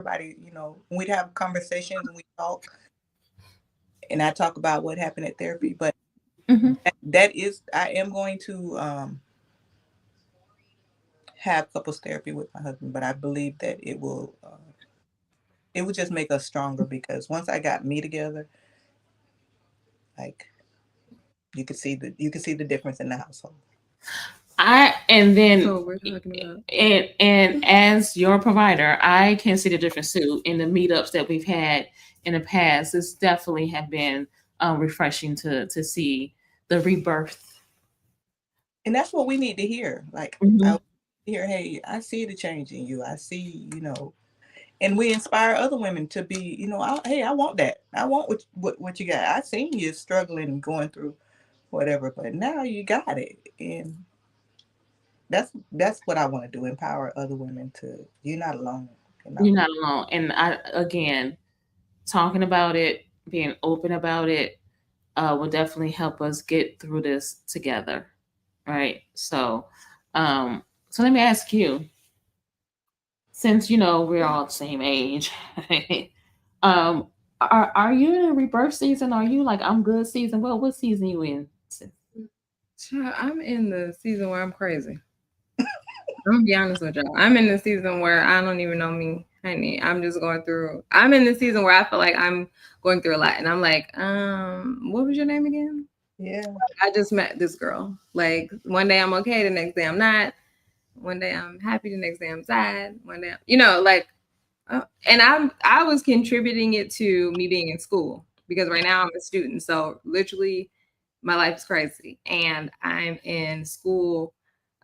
everybody, when we have conversations and we talk, and I talk about what happened at therapy, but Mm-hmm. that is, I am going to have couples therapy with my husband, but I believe that it will just make us stronger because once I got me together, like you could see the difference in the household. And then So we're talking about. and as your provider, I can see the difference too in the meetups that we've had in the past. It's definitely have been refreshing to see the rebirth. And that's what we need to hear. Like Mm-hmm. I hear, hey, I see the change in you. I see, and we inspire other women to be, hey, I want that. I want what you got. I seen you struggling and going through whatever, but now you got it. And that's what I want to do, empower other women to, you're not alone. You're not You're alone. not alone. And I again talking about it, being open about it, will definitely help us get through this together. Right. Um, so let me ask you, since we're all the same age, um, are you in a rebirth season? Are you like I'm good season? What season you in? Child, I'm in the season where I'm crazy. I'm gonna be honest with y'all. I'm in the season where I don't even know me, honey. I'm just going through. I'm in the season where I feel like I'm going through a lot, and I'm like, what was your name again? Yeah. I just met this girl. Like one day I'm okay, the next day I'm not. One day I'm happy, the next day I'm sad. One day, like, and I was contributing it to me being in school because right now I'm a student. So literally, my life is crazy, and I'm in school.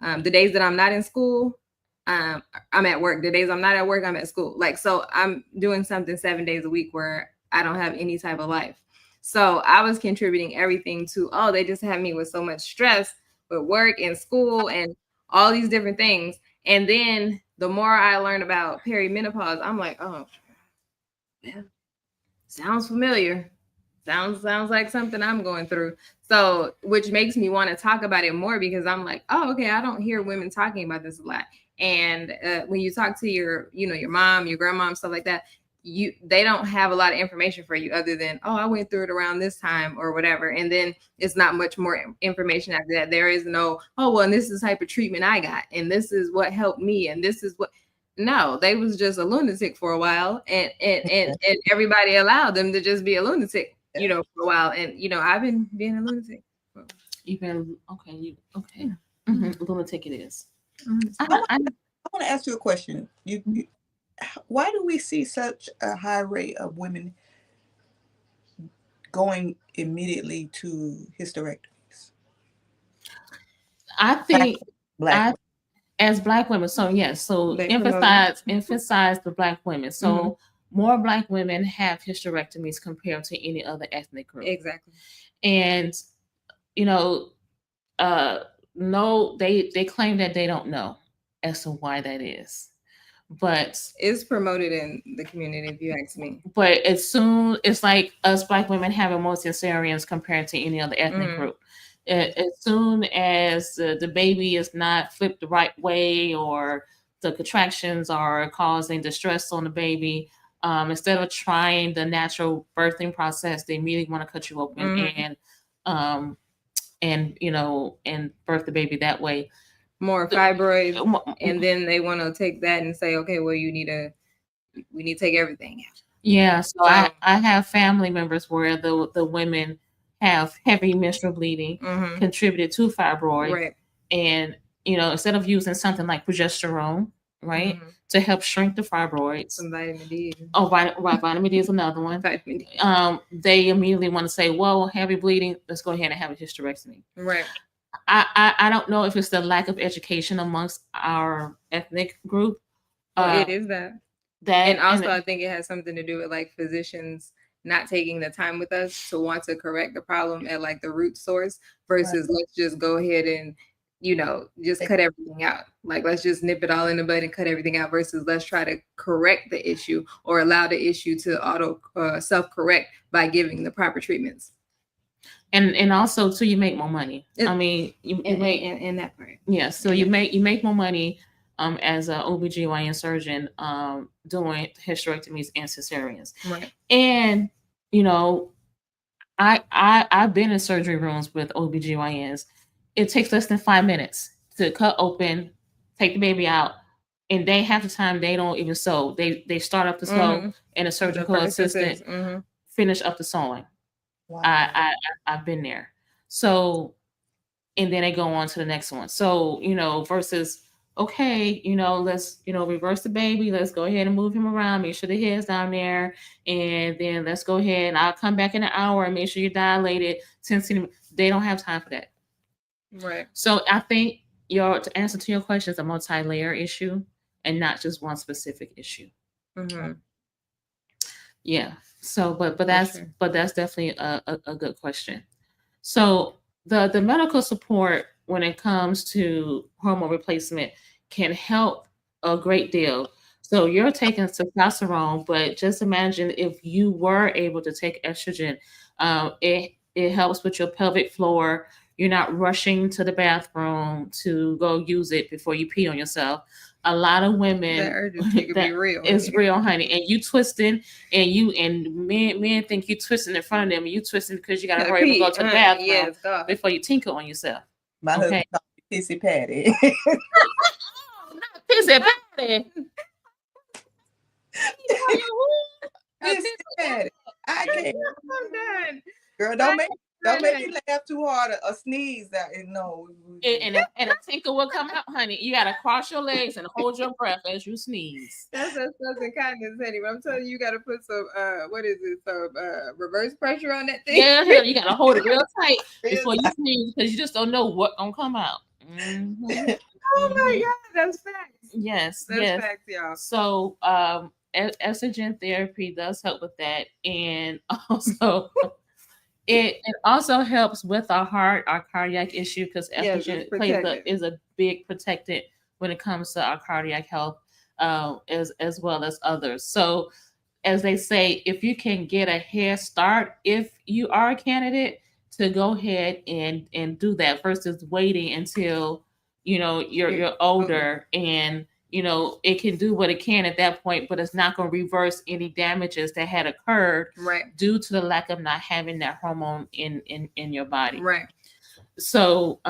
The days that I'm not in school, I'm at work. The days I'm not at work, I'm at school. Like, so I'm doing something 7 days a week where I don't have any type of life. So I was contributing everything to, oh, they just have me with so much stress with work and school and all these different things. And then the more I learn about perimenopause, I'm like, oh, yeah, sounds familiar. Sounds like something I'm going through. So, which makes me want to talk about it more because I'm like, oh, okay, I don't hear women talking about this a lot. And when you talk to your mom, your grandma, stuff like that, they don't have a lot of information for you other than, oh, I went through it around this time or whatever. And then it's not much more information after that. There is no, oh, well, and this is the type of treatment I got, and this is what helped me, and this is what. No, they was just a lunatic for a while, and everybody allowed them to just be a lunatic, for a while. And I've been being a lunatic. You've been okay. You okay? Yeah. Mm-hmm. Lunatic it is. I want, I want to ask you a question. Why do we see such a high rate of women going immediately to hysterectomies? I Black, think black I women. as black women. So yes. So They promote it. emphasize the black women. So more black women have hysterectomies compared to any other ethnic group. Exactly. And you know, uh, no, they claim that they don't know as to why that is. But It's promoted in the community, if you ask me. it's like us black women having more cesareans compared to any other ethnic group. As soon as the baby is not flipped the right way or the contractions are causing distress on the baby, instead of trying the natural birthing process, they immediately want to cut you open um, and birth the baby that way. More fibroids, and then they want to take that and say, okay, well, we need to take everything out. Yeah, so I have family members where the women have heavy menstrual bleeding contributed to fibroid, Right. and instead of using something like progesterone, right, to help shrink the fibroids, Some vitamin D. oh, vitamin D is another one. Vitamin D. They immediately want to say, well, heavy bleeding, let's go ahead and have a hysterectomy. Right. I don't know if it's the lack of education amongst our ethnic group. Well, it is that. That And also, I think it has something to do with like physicians not taking the time with us to want to correct the problem at like the root source versus let's just go ahead and just cut everything out. Like let's just nip it all in the bud and cut everything out versus let's try to correct the issue or allow the issue to auto self-correct by giving the proper treatments. And also too, you make more money. I mean, you make in that part. Yeah, so you make more money as an OBGYN surgeon doing hysterectomies and cesareans. Right. And, I've been in surgery rooms with OBGYNs. It takes less than 5 minutes to cut open, take the baby out, and they half the time they don't even sew. They start up the sew and a surgical assistant finish up the sewing. Wow. I've been there. So, and then they go on to the next one. So, versus, okay, let's, reverse the baby. Let's go ahead and move him around. Make sure the head's down there. And then let's go ahead and I'll come back in an hour and make sure you're dilated 10 centimeters. They don't have time for that. Right. So I think to answer to your question is a multi-layer issue and not just one specific issue. Yeah. So, but that's definitely a good question. So the medical support when it comes to hormone replacement can help a great deal. So you're taking testosterone, but just imagine if you were able to take estrogen, it helps with your pelvic floor. You're not rushing to the bathroom to go use it before you pee on yourself. A lot of women, that urgency could be real. It's real, honey. And you twisting, and men think you twisting in front of them, and you twisting because you got to hurry to go to the bathroom before you tinkle on yourself. My husband called me Pissy Patty. Not Pissy Patty. Pissy Patty. I can't. I'm done. Girl, don't make me laugh too hard or sneeze. No. And a tinkle will come out, honey. You gotta cross your legs and hold your breath as you sneeze. That's a Southern kindness, honey. But I'm telling you, you gotta put some some reverse pressure on that thing. Yeah, you gotta hold it real tight before you sneeze because you just don't know what's gonna come out. Oh my God, that's facts. Yes, that's facts, y'all. So estrogen therapy does help with that, and also. It also helps with our heart, our cardiac issue, because estrogen is a big protectant when it comes to our cardiac health, as well as others. So, as they say, if you can get a head start, if you are a candidate, to go ahead and do that versus waiting until you're older and it can do what it can at that point, but it's not going to reverse any damages that had occurred due to the lack of not having that hormone in your body. Right. So,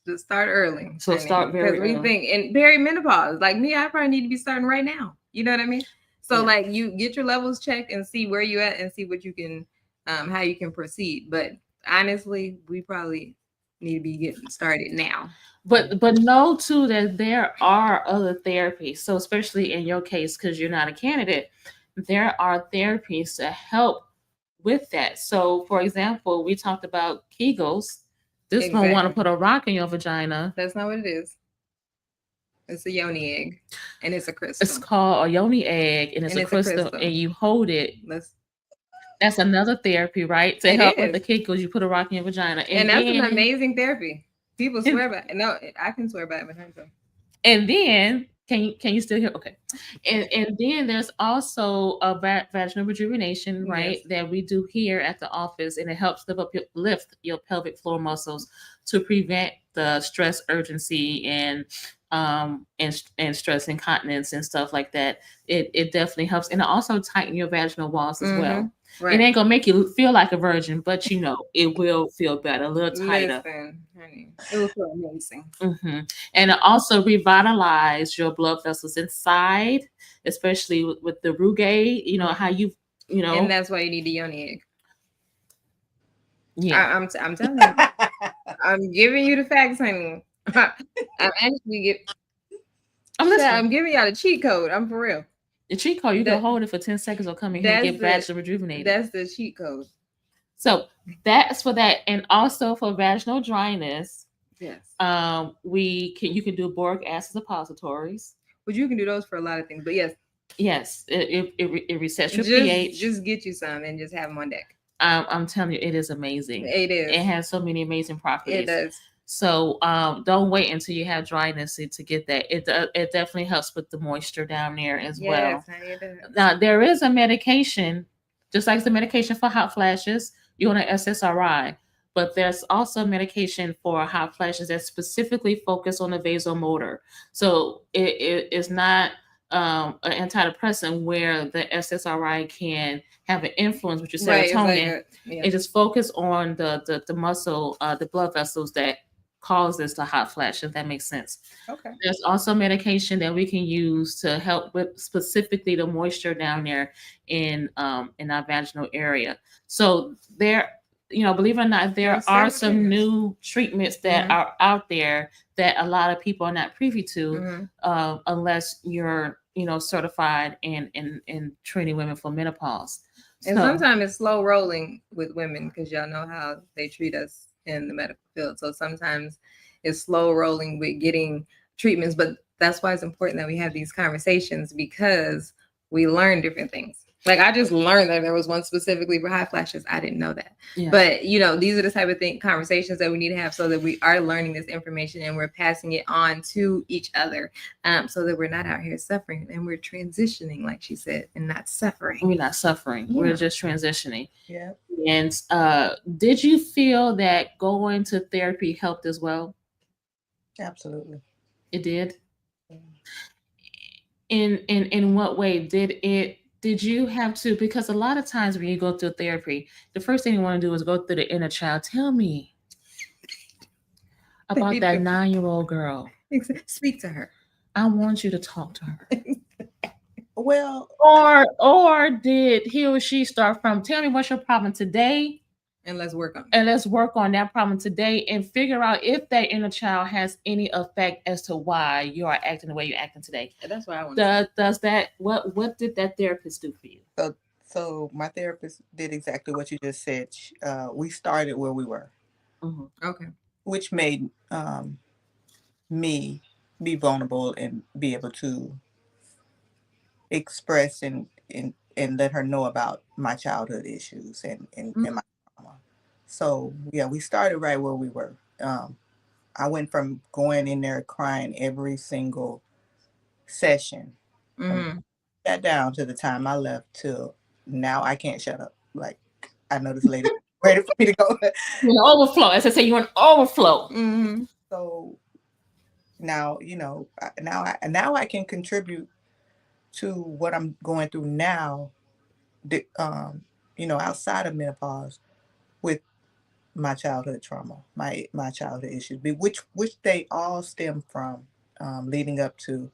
just start early. Start very early. Because we think in perimenopause, like me, I probably need to be starting right now. You know what I mean? So like you get your levels checked and see where you at and see what you can, how you can proceed. But honestly, we probably need to be getting started now. But know too that there are other therapies. So especially in your case, because you're not a candidate, there are therapies to help with that. So for example, we talked about Kegels. This one want to put a rock in your vagina. That's not what it is. It's a yoni egg, and it's a crystal. It's called a yoni egg, and it's a crystal, and you hold it. That's another therapy, right? To help with the Kegels, you put a rock in your vagina, and that's an amazing therapy. People swear by it. No, I can swear by it. And then, can you still hear? Okay. And then there's also a vaginal rejuvenation, right? Yes. That we do here at the office, and it helps lift your pelvic floor muscles to prevent the stress urgency and stress incontinence and stuff like that. It definitely helps, and it also tighten your vaginal walls as well. Right. It ain't gonna make you feel like a virgin, but it will feel better, a little tighter. Listen, honey, it will feel amazing. And it also revitalize your blood vessels inside, especially with the rugae. How and that's why you need the yoni egg. Yeah, I'm telling you, I'm giving you the facts, honey. I'm giving y'all the cheat code. I'm for real. The cheat code, you can hold it for 10 seconds or come in here and get vaginal rejuvenated. That's the cheat code. So that's for that. And also for vaginal dryness. Yes. You can do boric acid suppositories. But you can do those for a lot of things. But yes. Yes. It resets your pH. Just get you some and just have them on deck. I'm telling you, it is amazing. It is. It has so many amazing properties. It does. So don't wait until you have dryness to get that. It definitely helps with the moisture down there as well. Honey, it does. Now there is a medication, just like the medication for hot flashes. You want an SSRI. but there's also medication for hot flashes that specifically focus on the vasomotor. So it is not an antidepressant where the SSRI can have an influence with your Right, it's like serotonin. yeah. It just focus on the muscle, the blood vessels that causes the hot flash, if that makes sense. Okay. There's also medication that we can use to help with specifically the moisture down there in our vaginal area. So there, believe it or not, there There's are several some treatments. new treatments that Mhm. are out there that a lot of people are not privy to, unless you're certified in treating women for menopause. And So sometimes it's slow rolling with women because y'all know how they treat us in the medical field. So sometimes it's slow rolling with getting treatments, but that's why it's important that we have these conversations because we learn different things. Like I just learned that there was one specifically for hot flashes. I didn't know that. yeah. But these are the type of conversations that we need to have so that we are learning this information and we're passing it on to each other, so that we're not out here suffering and we're transitioning, like she said, and not suffering. We're not suffering. Yeah. We're just transitioning. Yeah. And did you feel that going to therapy helped as well? Absolutely. It did. Yeah. In what way did you have to, because a lot of times when you go through therapy, the first thing you want to do is go through the inner child. Tell me about that 9-year-old girl. Speak to her. I want you to talk to her. Well, Or did he or she start from, tell me what's your problem today, and let's work on it. and let's work on that problem today and figure out if that inner child has any effect as to why you are acting the way you're acting today. That's why I want Does that, what did that therapist do for you? so my therapist did exactly what you just said. We started where we were, Okay. which made me be vulnerable and be able to express and let her know about my childhood issues and my trauma. So yeah, we started right where we were. I went from going in there crying every single session, from that down to the time I left till now I can't shut up. Like I know this lady ready for me to go. You're an overflow. As I say, you're an overflow. So now now I can contribute to what I'm going through now, outside of menopause with my childhood trauma, my childhood issues, which they all stem from leading up to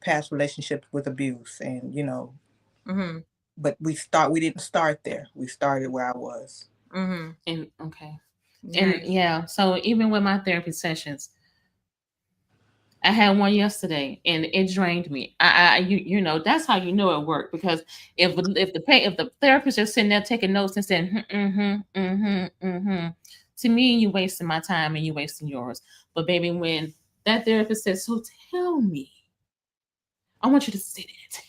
past relationships with abuse, and but we didn't start there. We started where I was. And okay. Nice. And yeah, so even with my therapy sessions, I had one yesterday and it drained me. That's how you know it worked, because if the therapist is sitting there taking notes and saying to me, you wasting my time and you wasting yours. But baby, when that therapist says, "So tell me," I want you to sit it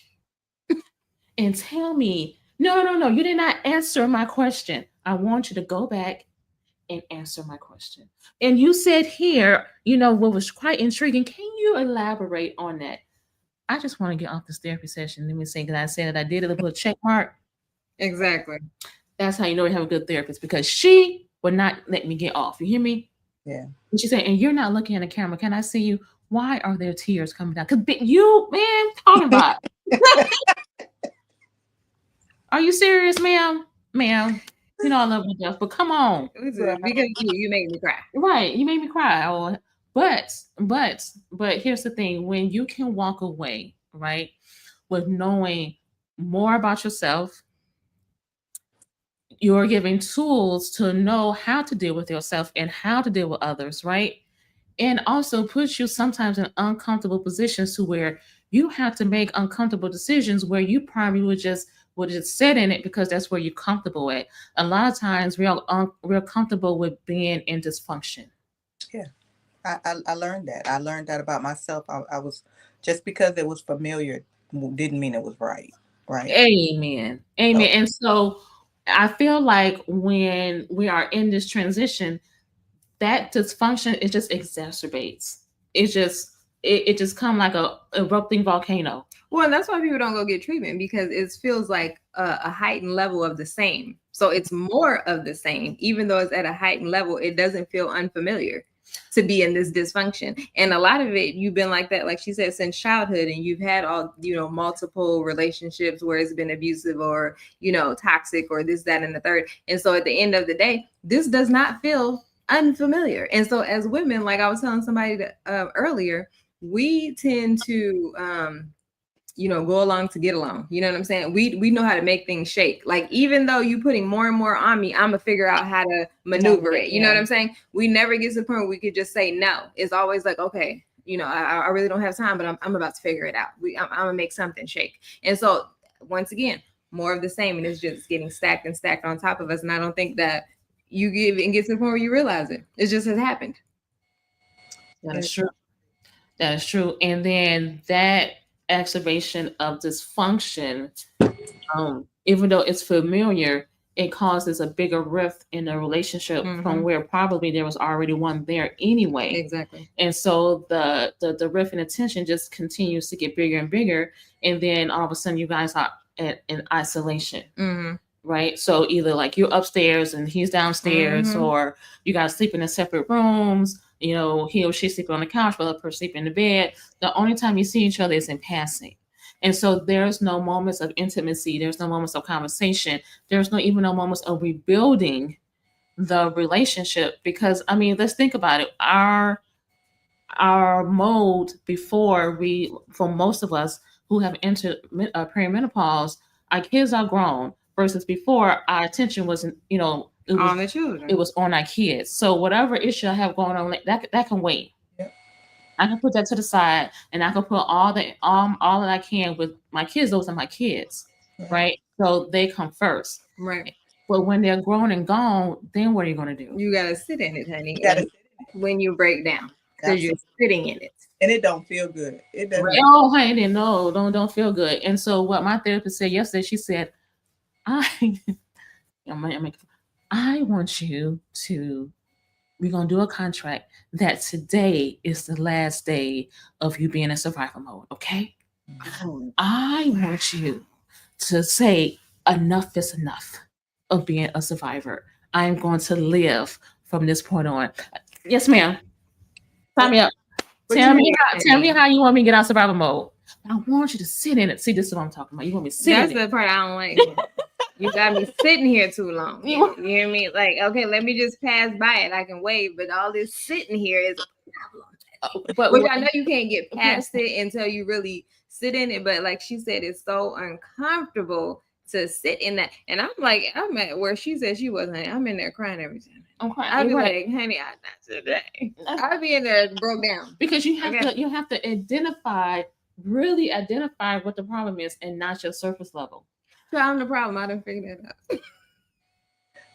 and tell me, no, you did not answer my question. I want you to go back and answer my question. And you said here, what was quite intriguing. Can you elaborate on that? I just want to get off this therapy session. Let me say, because I said that I did it, put a check mark. Exactly. That's how you know you have a good therapist, because she would not let me get off. You hear me? Yeah. And she said, and you're not looking at the camera. Can I see you? Why are there tears coming down? Because you, man, talking about. Are you serious, ma'am? Ma'am, I love you, Jeff, but come on. Because you made me cry. Right, you made me cry. But here's the thing: when you can walk away, right, with knowing more about yourself, you're giving tools to know how to deal with yourself and how to deal with others, right? And also puts you sometimes in uncomfortable positions to where you have to make uncomfortable decisions where you probably would just sit in it because that's where you're comfortable at. A lot of times we're comfortable with being in dysfunction. Yeah, I learned that. I learned that about myself. I was, just because it was familiar didn't mean it was right. Right. Amen. Amen. And so I feel like when we are in this transition, that dysfunction, it just exacerbates. It just come like a erupting volcano, Well, and that's why people don't go get treatment, because it feels like a heightened level of the same. So it's more of the same, even though it's at a heightened level. It doesn't feel unfamiliar to be in this dysfunction. And a lot of it, you've been like that, like she said, since childhood, and you've had all, multiple relationships where it's been abusive or, toxic or this, that, and the third. And so at the end of the day, this does not feel unfamiliar. And so as women, like I was telling somebody that, earlier, we tend to, go along to get along. You know what I'm saying? We know how to make things shake. Like, even though you putting more and more on me, I'm gonna figure out how to maneuver it. You know what I'm saying? We never get to the point where we could just say no. It's always like, okay, I really don't have time, but I'm about to figure it out. I'm gonna make something shake. And so once again, more of the same, and it's just getting stacked and stacked on top of us. And I don't think that you get to the point where you realize it. It just has happened. That is true. That is true. And then that exacerbation of dysfunction, even though it's familiar, it causes a bigger rift in the relationship from where probably there was already one there anyway. Exactly. And so the rift and the tension just continues to get bigger and bigger. And then all of a sudden you guys are in isolation. Right? So either like you're upstairs and he's downstairs, or you guys sleeping in separate rooms. He or she sleeping on the couch, but the other person sleeping in the bed. The only time you see each other is in passing. And so there's no moments of intimacy. There's no moments of conversation. There's even no moments of rebuilding the relationship. Because, let's think about it. Our mode before, for most of us who have entered perimenopause, our kids are grown, versus before our attention wasn't, on the children. It was on our kids. So whatever issue I have going on, that can wait. Yep. I can put that to the side, and I can put all that I can with my kids. Those are my kids, right? So they come first, right? But when they're grown and gone, then what are you going to do? You gotta sit in it, honey. When you break down, because you're sitting in it, and it don't feel good. It doesn't. Oh, honey, no, don't feel good. And so what my therapist said yesterday, she said, I want you to, we're going to do a contract that today is the last day of you being in survival mode, okay? I want you to say enough is enough of being a survivor. I'm going to live from this point on. Yes, ma'am. Sign me up. Tell me how you want me to get out of survival mode. I want you to sit in it. See, this is what I'm talking about. You want me to sit in it. That's the part I don't like. You got me sitting here too long. You hear me? Like, okay, let me just pass by it. I can wait, but all this sitting here is a problem. Which I know you can't get past it until you really sit in it. But like she said, it's so uncomfortable to sit in that. And I'm at where she said she wasn't. I'm in there crying every time. I'm crying. I'll be like, honey, not today. I'll be in there broke down. Because you have to really identify what the problem is, and not your surface level. So I'm the problem. I didn't figure that out.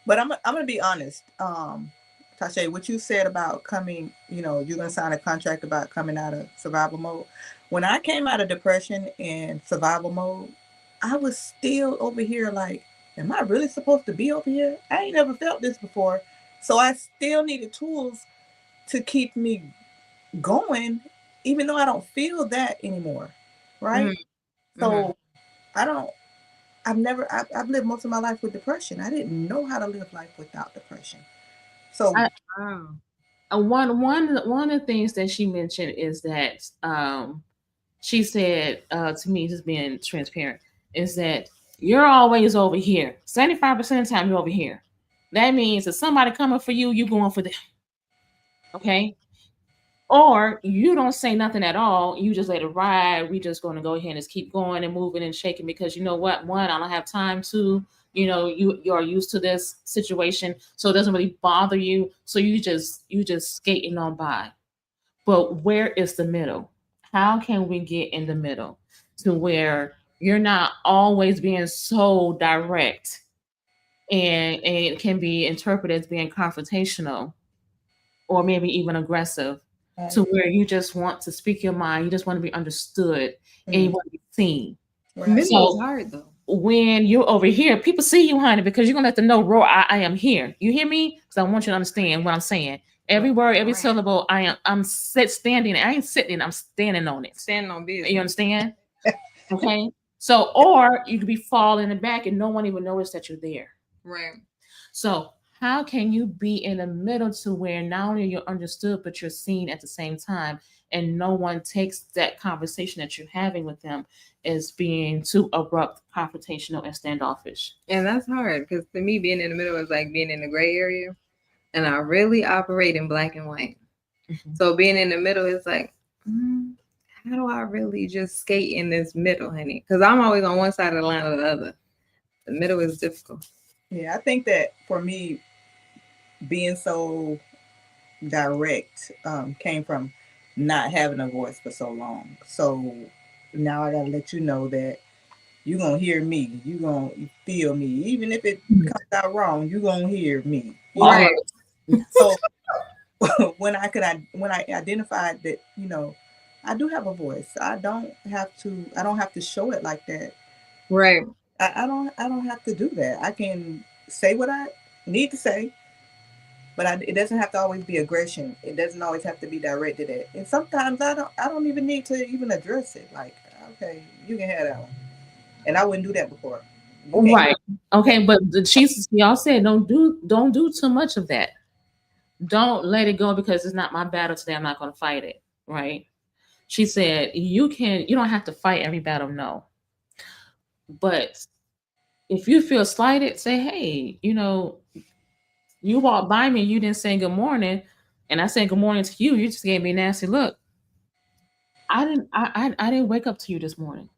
But I'm gonna be honest, Tasha, what you said about coming, you're gonna sign a contract about coming out of survival mode. When I came out of depression and survival mode, I was still over here like, am I really supposed to be over here? I ain't never felt this before. So I still needed tools to keep me going, even though I don't feel that anymore. Right? So I've lived most of my life with depression. I didn't know how to live life without depression. So one of the things that she mentioned is that she said to me, just being transparent, is that you're always over here. 75% of the time you're over here. That means if somebody coming for you, you going for them. Okay? Or you don't say nothing at all. You just let it ride. We just going to go ahead and just keep going and moving and shaking, because you know what? One, I don't have time to, you are used to this situation, so it doesn't really bother you. So you just skating on by. But where is the middle? How can we get in the middle to where you're not always being so direct, and it can be interpreted as being confrontational or maybe even aggressive, to where you just want to speak your mind, you just want to be understood, and you want to be seen. Right. So hard though. When you're over here, people see you, honey, because you're gonna let them know, raw, I am here. You hear me? Because I want you to understand what I'm saying. Every word, every syllable, I'm standing. I ain't sitting, I'm standing on it. Standing on business. You understand? Okay. So, or you could be falling in the back and no one even notice that you're there. Right. So, how can you be in the middle to where not only you're understood, but you're seen at the same time, and no one takes that conversation that you're having with them as being too abrupt, confrontational, and standoffish? And that's hard because to me, being in the middle is like being in the gray area. And I really operate in black and white. Mhm. So being in the middle is like, how do I really just skate in this middle, honey? Because I'm always on one side of the line or the other. The middle is difficult. Yeah, I think that for me, being so direct came from not having a voice for so long. So now I gotta let you know that you gonna hear me. You gonna feel me, even if it comes out wrong. You gonna hear me. You All know. of Right. it. So when I identified that, I do have a voice. I don't have to show it like that. Right. I don't have to do that. I can say what I need to say, but it doesn't have to always be aggression. It doesn't always have to be directed at. And sometimes I don't even need to even address it. Like, okay, you can have that one. And I wouldn't do that before. You can't. Right. Okay, but the Jesus, y'all said don't do too much of that. Don't let it go because it's not my battle today. I'm not going to fight it. Right. She said you don't have to fight every battle. No, but if you feel slighted, say, hey, you walked by me, you didn't say good morning, and I said good morning to you. You just gave me a nasty look. I didn't wake up to you this morning.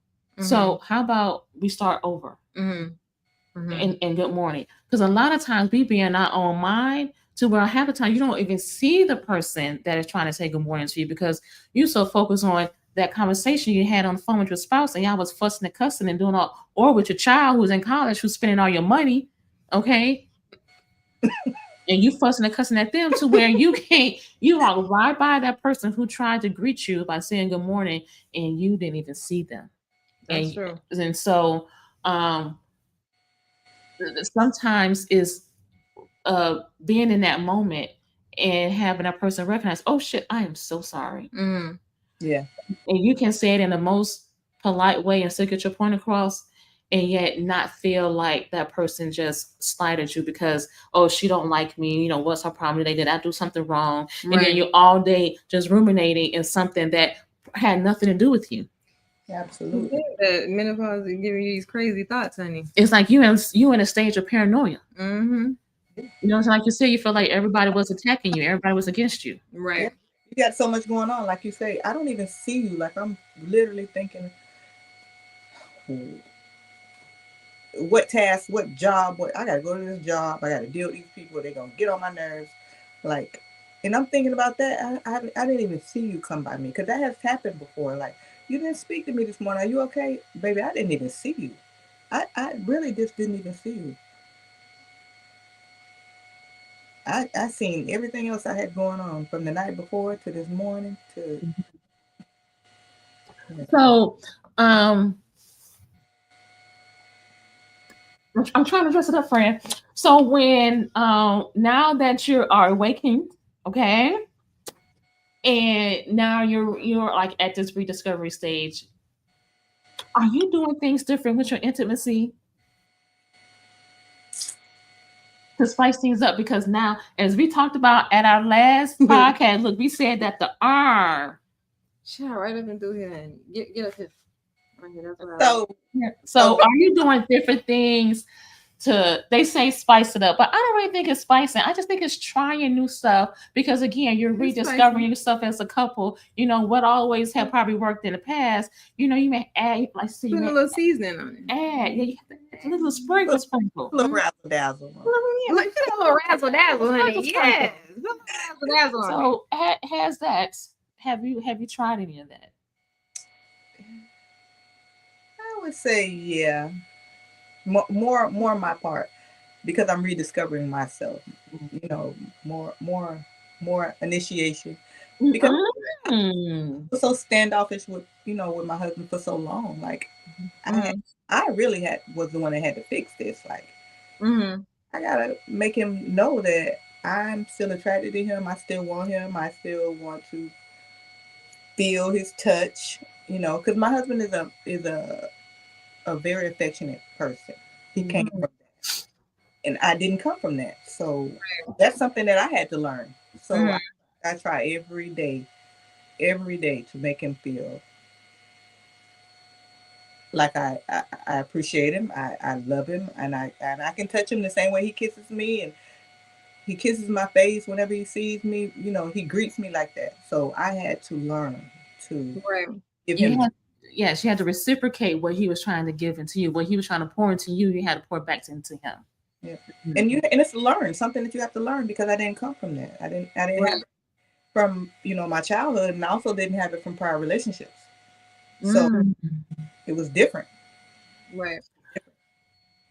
So how about we start over? Mm-hmm. Mm-hmm. And good morning. Because a lot of times we be in our own mind to where half the time you don't even see the person that is trying to say good morning to you because you so focused on that conversation you had on the phone with your spouse and y'all was fussing and cussing and doing all, or with your child who's in college who's spending all your money, okay? And you fussing and cussing at them to where you walk right by that person who tried to greet you by saying good morning and you didn't even see them. That's And true. and so um sometimes is being in that moment and having a person recognize, oh shit, I am so sorry. Mm-hmm. Yeah, And you can say it in the most polite way and still get your point across and yet not feel like that person just slighted you because, oh, she don't like me, what's her problem today, did I do something wrong? And then Right. you're all day just ruminating in something that had nothing to do with you. absolutely. The menopause is giving you these crazy thoughts, honey. It's like you in a stage of paranoia. Mm-hmm. So like you said, you feel like everybody was attacking you, everybody was against you. Yeah, Right. you got so much going on. Like you say, I don't even see you. Like I'm literally thinking, "Hmm, what task, what job, what I gotta go to this job. I gotta deal with these people. They're gonna get on my nerves. Like, and I'm thinking about that. I didn't even see you come by me because that has happened before. Like, you didn't speak to me this morning. Are you okay, baby? I didn't even see you. I really just didn't even see you. I seen everything else I had going on from the night before to this morning to. Yeah. So, I'm trying to dress it up, friend. So when now that you are awakened, okay, and now you're like at this rediscovery stage, are you doing things different with your intimacy to spice things up? Because now, as we talked about at our last podcast, look, we said that the R. Shout right up and through here and get up here. Right here. That's what I like. So So so are you doing different things to they say spice it up, but I don't really think it's spicing. I just think it's trying new stuff because again, you're It's rediscovering spicy. yourself as a couple. What always have probably worked in the past. You may add, like say you Putting a may little seasoning on it. add, yeah, you have to add a little sprinkle, sprinkle. little razzle dazzle. Yeah, Look at a little razzle dazzle, sprinkle, honey. sprinkle. Yes. Put a little razzle dazzle on it. So has that? Have you tried any of that? I would say yeah, more on my part because I'm rediscovering myself. You know, more initiation because Mm-mm. I was so standoffish with with my husband for so long. Like I had, Mm-hmm. I really had was the one that had to fix this. Like Mm-hmm. I gotta make him know that I'm still attracted to him. I still want him. I still want to feel his touch. You know, because my husband is a very affectionate person. He came Mhm. from, and I didn't come from that. So that's something that I had to learn. So Mhm. I try every day to make him feel like I appreciate him. I love him, and I can touch him the same way he kisses me, and he kisses my face whenever he sees me. You know, he greets me like that. So I had to learn to Right. give You him. had, yes, you had to reciprocate what he was trying to give into you. What he was trying to pour into you, you had to pour back into him. Yeah. Mhm. And it's learned something that you have to learn because I didn't come from that. I didn't have Right. it from my childhood, and I also didn't have it from prior relationships. So Mm. it was different. Right.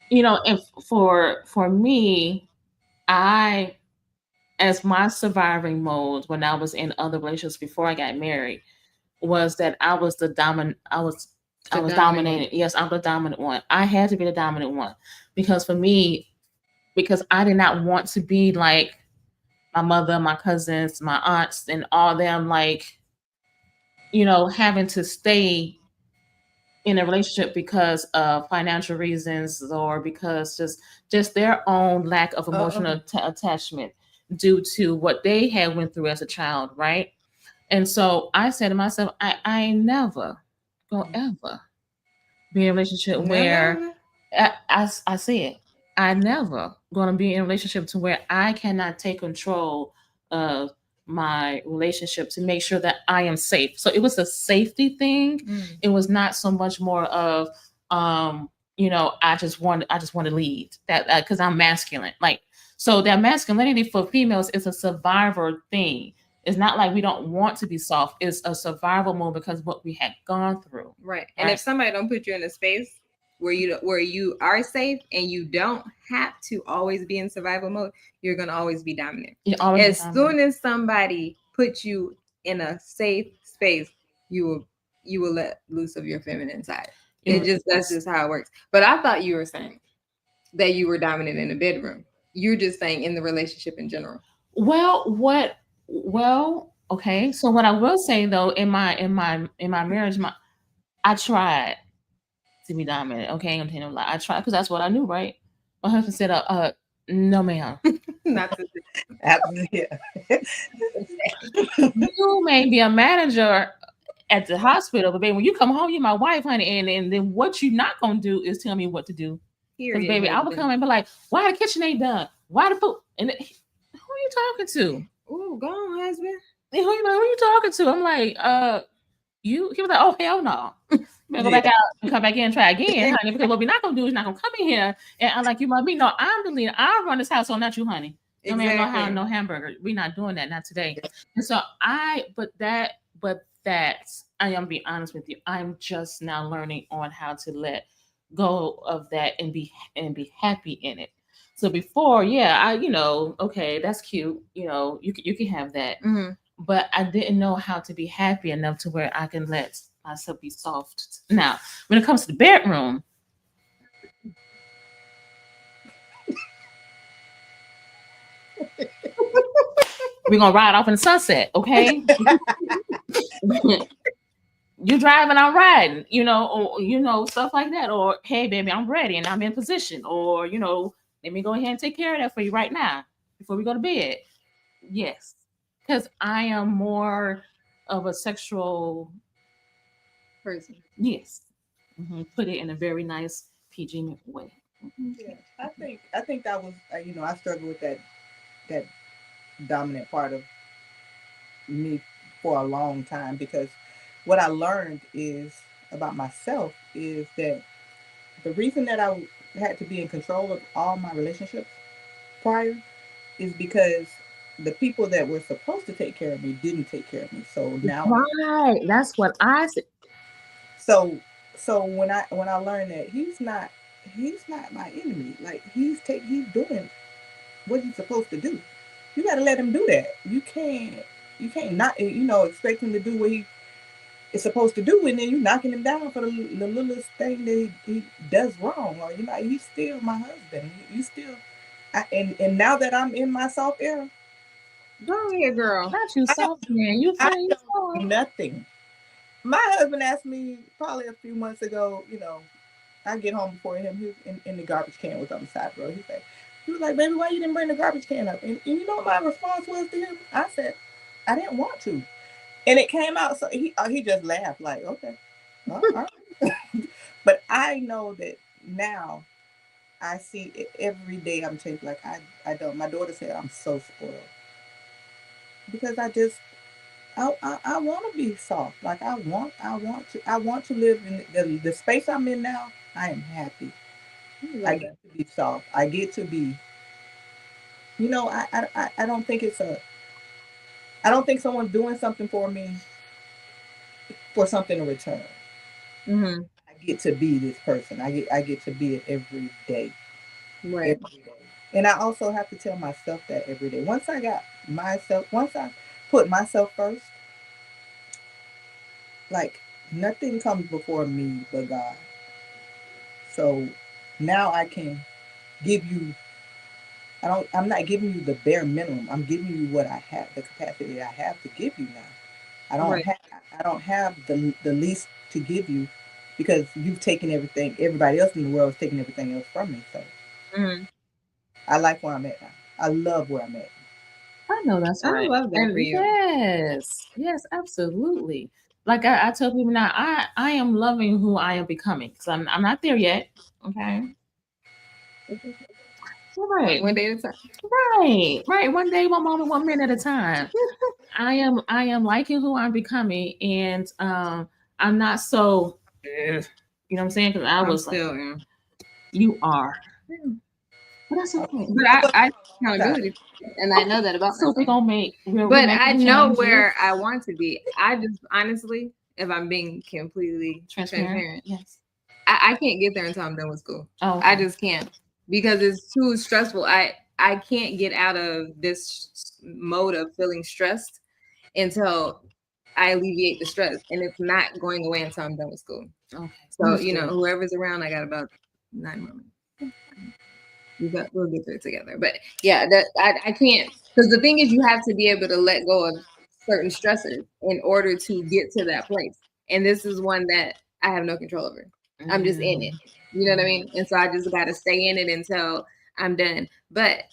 You know, and for me, I, as my surviving mode when I was in other relationships before I got married, was that I was the dominant. I The was dominant one. dominated. Yes, I'm the dominant one. I had to be the dominant one because for me, because I did not want to be like my mother, my cousins, my aunts, and all them, like, having to stay in a relationship because of financial reasons or because just their own lack of emotional attachment due to what they had went through as a child, right? And so I said to myself, I ain't never gonna ever be in a relationship where Never. I said I never gonna be in a relationship to where I cannot take control of my relationship to make sure that I am safe. So it was a safety thing. Mm. It was not so much more of I just want to lead that because I'm masculine. Like, so that masculinity for females is a survivor thing. It's not like we don't want to be soft. It's a survival mode because of what we had gone through. Right. And if Right. somebody don't put you in a space where you are safe and you don't have to always be in survival mode, you're gonna always be dominant. You always be As dominant. soon as somebody puts you in a safe space, you will let loose of your feminine side. That's just how it works. But I thought you were saying that you were dominant in the bedroom. You're just saying in the relationship in general. Well, what? Well, okay. So what I will say though, in my marriage, I tried to be dominant. Okay, I'm telling you, like I tried because that's what I knew, right? My husband said, no, ma'am. Not to Absolutely, yeah. You may be a manager at the hospital, but baby, when you come home, you're my wife, honey. And then what you not gonna do is tell me what to do. Because period, baby, I would husband. come and be like, why the kitchen ain't done? Why the food? And who are you talking to? Ooh, go on, husband. Who you talking to? I'm like, you. He was like, oh hell no. You better go Yeah. back out and come back in and try again, honey. Because what we're not gonna do is not gonna come in here and I'm like you might be. No, I'm the leader. I run this household, not you, honey. No man, no how, Exactly. no hamburger. We're not doing that, not today. And so but that's I am be honest with you. I'm just now learning on how to let go of that and be happy in it. So before, yeah, okay, that's cute. You can have that, Mm-hmm. but I didn't know how to be happy enough to where I can let myself be soft. Now, when it comes to the bedroom, we're gonna ride off in the sunset, okay? You driving, I'm riding, or stuff like that. Or hey, baby, I'm ready and I'm in position. Or let me go ahead and take care of that for you right now before we go to bed. Yes, because I am more of a sexual. Person. Yes, put it in a very nice PG way. Mhm. Yeah, I think that was I struggled with that dominant part of me for a long time because what I learned is about myself is that the reason that I had to be in control of all my relationships prior is because the people that were supposed to take care of me didn't take care of me. So now Right. That's what I said. so so when I learned that he's not my enemy. Like he's doing what he's supposed to do. You got to let him do that. You can't not expect him to do what he is supposed to do, and then you knocking him down for the littlest thing that he does wrong. Or he's still my husband. You still, and now that I'm in my soft era, Go ahead, girl. Not you I don't soft man. You I feel you don't do soft. nothing My husband asked me probably a few months ago, I get home before him. He was in the garbage can was on the side of the road. He was like, baby, why you didn't bring the garbage can up? And you know what my response was to him? I said, I didn't want to. And it came out, so he just laughed like, okay, all right. But I know that now I see it every day. I'm taking like I don't. My daughter said I'm so spoiled because I want to be soft. Like I want to live in the space I'm in now. I am happy. I I love get that. to be soft. I get to be. I don't think it's a. I don't think someone's doing something for me for something in return. Mm-hmm. I get to be this person. I get to be it every day, Right. every day. And I also have to tell myself that every day. Once I put myself first, like nothing comes before me but God. So now I can give you. I'm not giving you the bare minimum. I'm giving you what I have, the capacity I have to give you now. I don't Right. have. I don't have the least to give you because you've taken everything. Everybody else in the world is taking everything else from me. So Mm-hmm. I like where I'm at now. I love where I'm at. I know that's I right. love that for And you. yes, yes, absolutely. Like I tell people now, I am loving who I am becoming. So I'm not there yet. Okay. All right. One day at a time. Right. Right. One day, one moment, 1 minute at a time. I am liking who I'm becoming, and I'm not so you know what I'm saying? Because I I'm was like, still, yeah. you are. But that's I, okay. But I was I time. accountability, and I know Okay. that about So we're myself. gonna make we're But I making know changes. where I want to be. I just honestly, if I'm being completely Transparent. transparent, Yes. I can't get there until I'm done with school. Oh, I okay. just can't because it's too stressful. I can't get out of this mode of feeling stressed until I alleviate the stress, and it's not going away until I'm done with school. Okay. So Understood. whoever's around, I got about 9 months. We'll get through it together. But yeah, that I can't, because the thing is, you have to be able to let go of certain stressors in order to get to that place. And this is one that I have no control over. I'm just in it. Mm. You know what I mean? And so I just got to stay in it until I'm done. But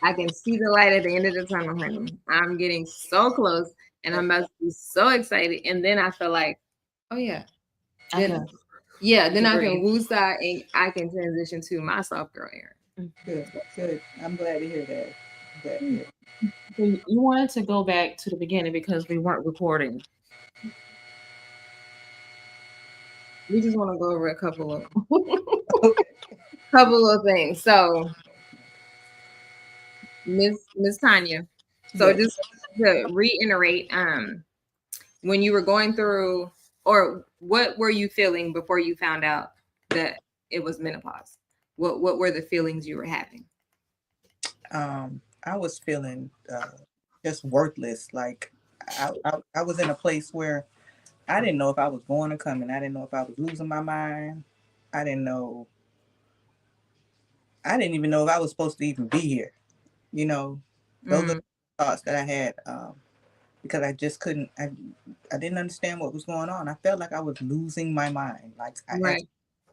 I can see the light at the end of the tunnel, honey. I'm getting so close, and I'm about to be so excited. And then I feel like, oh yeah, I then can. yeah, I then can I can breathe. woosah and I can transition to my soft girl era. Good, good. I'm glad to hear that. I'm glad to hear. So you wanted to go back to the beginning because we weren't recording. We just want to go over a couple of Okay. couple of things. So, Miss Tanya. So Yes. just to reiterate, when you were going through, or what were you feeling before you found out that it was menopause? What were the feelings you were having? I was feeling just worthless. Like I was in a place where I didn't know if I was going or coming. I didn't know if I was losing my mind. I didn't know. I didn't even know if I was supposed to even be here. You know, those are Mm, the thoughts that I had because I just couldn't. I didn't understand what was going on. I felt like I was losing my mind. Like right.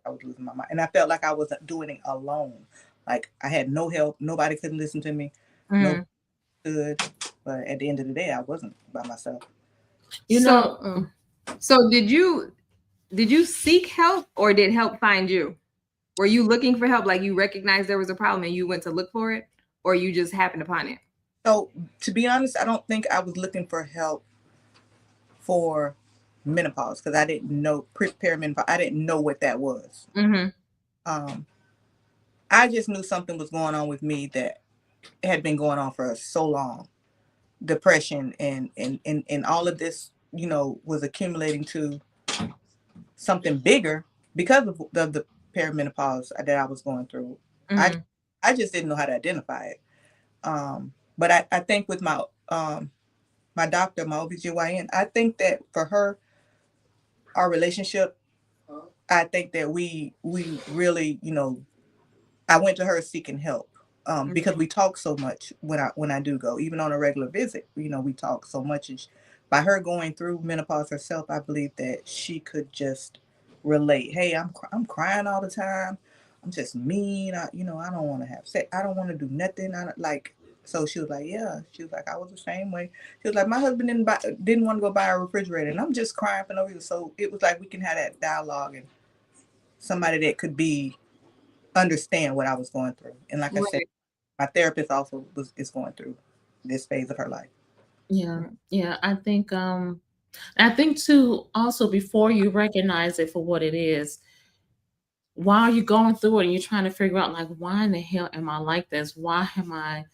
I was losing my mind, and I felt like I was doing it alone. Like I had no help. Nobody could listen to me. No Mm. good. But at the end of the day, I wasn't by myself. You know, So, so did you seek help, or did help find you? Were you looking for help, like you recognized there was a problem and you went to look for it, or you just happened upon it? So to be honest, I don't think I was looking for help for menopause because I didn't know perimenopause. I didn't know what that was. Mm-hmm. Um, I just knew something was going on with me that had been going on for so long. Depression and all of this, was accumulating to something bigger because of the perimenopause that I was going through. I Mm-hmm. I just didn't know how to identify it. But I think with my doctor, my OBGYN, I think that for her, our relationship, I think that we really, I went to her seeking help. Because we talk so much when I do go, even on a regular visit, we talk so much, and by her going through menopause herself, I believe that she could just relate. Hey, I'm crying all the time. I'm just mean. I don't want to have sex. I don't want to do nothing. I don't, like. So she was like, yeah. She was like, I was the same way. She was like, my husband didn't want to go buy a refrigerator, and I'm just crying for no reason. So it was like we can have that dialogue, and somebody that could be understand what I was going through. And like I said, Right. my therapist also is going through this phase of her life. Yeah, yeah. I think too. Also, before you recognize it for what it is, while you're going through it and you're trying to figure out like, why in the hell am I like this? Why am I?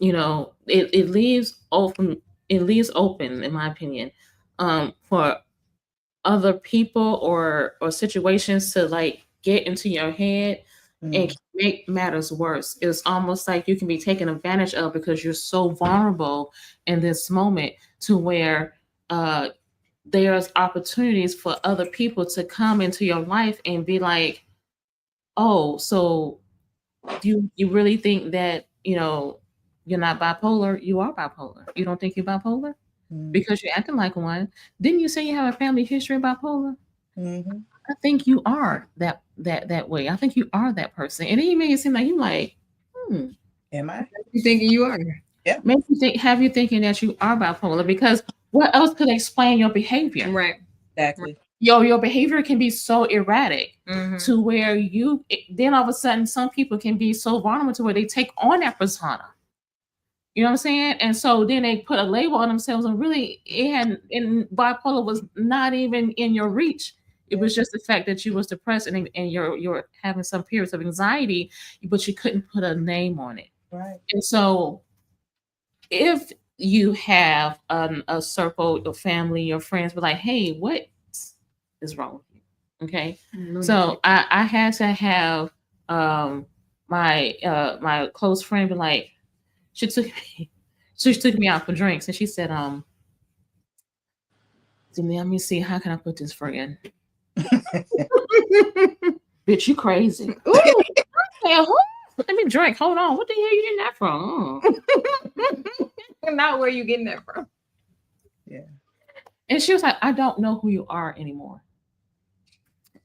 It leaves open. It leaves open, in my opinion, for other people or situations to like get into your head and Mm. make matters worse. It's almost like you can be taken advantage of because you're so vulnerable in this moment to where uh there's opportunities for other people to come into your life and be like, oh, so you really think that you're not bipolar? You are bipolar. You don't think you're bipolar Mm. because you're acting like one. Didn't you say you have a family history of bipolar? Mm-hmm. I think you are that way. I think you are that person. And then you make it seem like you like, hmm. Am I? You thinking you are? Yeah. Make you think have you thinking that you are bipolar because what else could explain your behavior? Right. Exactly. Your behavior can be so erratic Mm-hmm. to where then all of a sudden some people can be so vulnerable to where they take on that persona. You know what I'm saying? And so then they put a label on themselves, and really, and bipolar was not even in your reach. It was just the fact that you was depressed and you're having some periods of anxiety, but you couldn't put a name on it. Right. And so, if you have a circle, your family, your friends, be like, "Hey, what is wrong with you?" Okay, so I had to have um, my close friend be like, she took me she took me out for drinks and she said, let me see, how can I put this friend? Bitch, you crazy. Ooh, hell, let me drink. Hold on. What the hell you getting that from? Not where you getting that from. Yeah. And she was like, I don't know who you are anymore.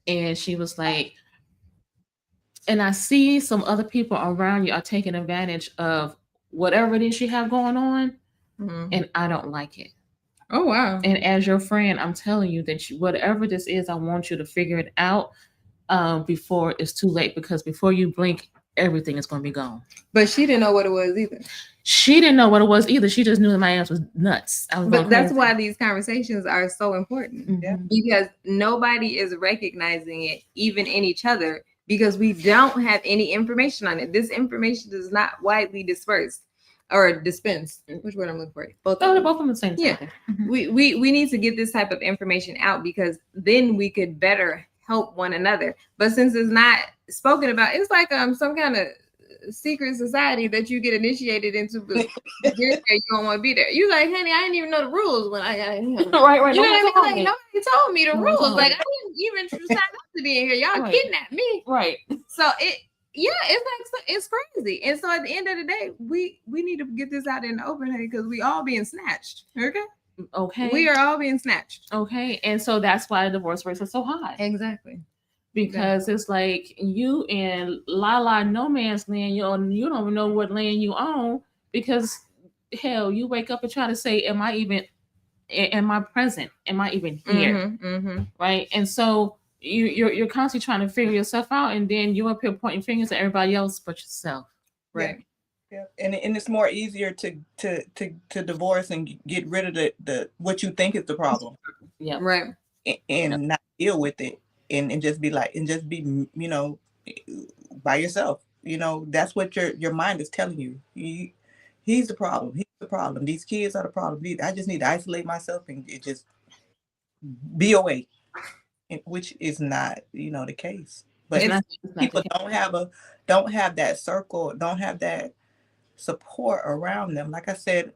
And she was like, and I see some other people around you are taking advantage of whatever it is you have going on, and I don't like it. Oh wow. And as your friend, I'm telling you that whatever this is, I want you to figure it out before it's too late, because before you blink, everything is going to be gone. But she didn't know what it was either. She didn't know what it was either. She just knew that my ass was nuts. But that's why these conversations are so important. Yeah. Because nobody is recognizing it, even in each other, because we don't have any information on it. This information is not widely dispersed or dispensed. Which word I'm looking for? Both of them the same. Yeah. We need to get this type of information out, because then we could better help one another. But since it's not spoken about, it's like some kind of secret society that you get initiated into, but you don't want to be there. You like, honey, I didn't even know the rules when I got in here. Right. You know what I mean? Like, nobody told me the rules. Like, I didn't even sign up to be in here. Y'all kidnapped me. Right. So it's like, it's crazy. And so at the end of the day, we need to get this out in the open, because we all being snatched. Okay. We are all being snatched. Okay. And so that's why the divorce rates are so high. Exactly. Because it's like you in la no man's land. You don't even know what land you own, because hell, you wake up and try to say, am I present? Am I even here? Right. And so you're constantly trying to figure yourself out, and then you're up here pointing fingers at everybody else but yourself. Right. Yeah. And it's more easier to divorce and get rid of the what you think is the problem. Yeah. Right. And not deal with it, and just be like, and just be, by yourself. That's what your mind is telling you. He's the problem. He's the problem. These kids are the problem. I just need to isolate myself and just be away, which is not, the case. But it's not people don't have that circle, don't have that support around them. Like I said,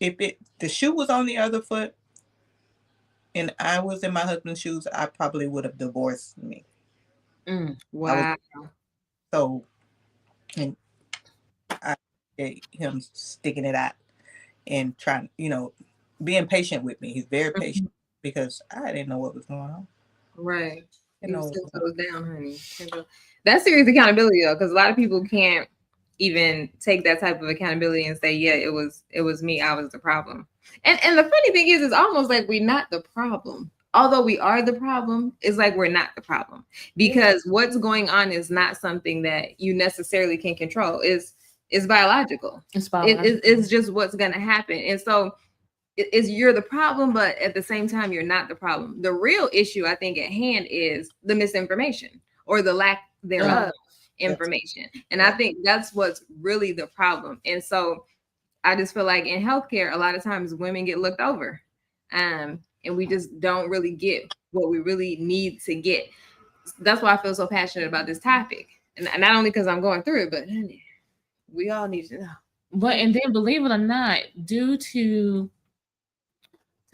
if the shoe was on the other foot and I was in my husband's shoes, I probably would have divorced me. Wow. So, and I him sticking it out and trying, being patient with me. He's very Mhm. patient because I didn't know what was going on. Right. You You know, 10 toes down, honey. 10 toes. That's serious accountability though, because a lot of people can't even take that type of accountability and say, yeah, it was me, I was the problem. And the funny thing is, it's almost like we're not the problem. Although we are the problem, it's like we're not the problem. Because what's going on is not something that you necessarily can control. It's biological. It's biological. It's just what's gonna happen. And so is you're the problem, but at the same time, you're not the problem. The real issue, I think, at hand is the misinformation or the lack thereof information. And I think that's what's really the problem. And so I just feel like in healthcare, a lot of times women get looked over. And we just don't really get what we really need to get. That's why I feel so passionate about this topic. And not only because I'm going through it, but we all need to know. But and then believe it or not, due to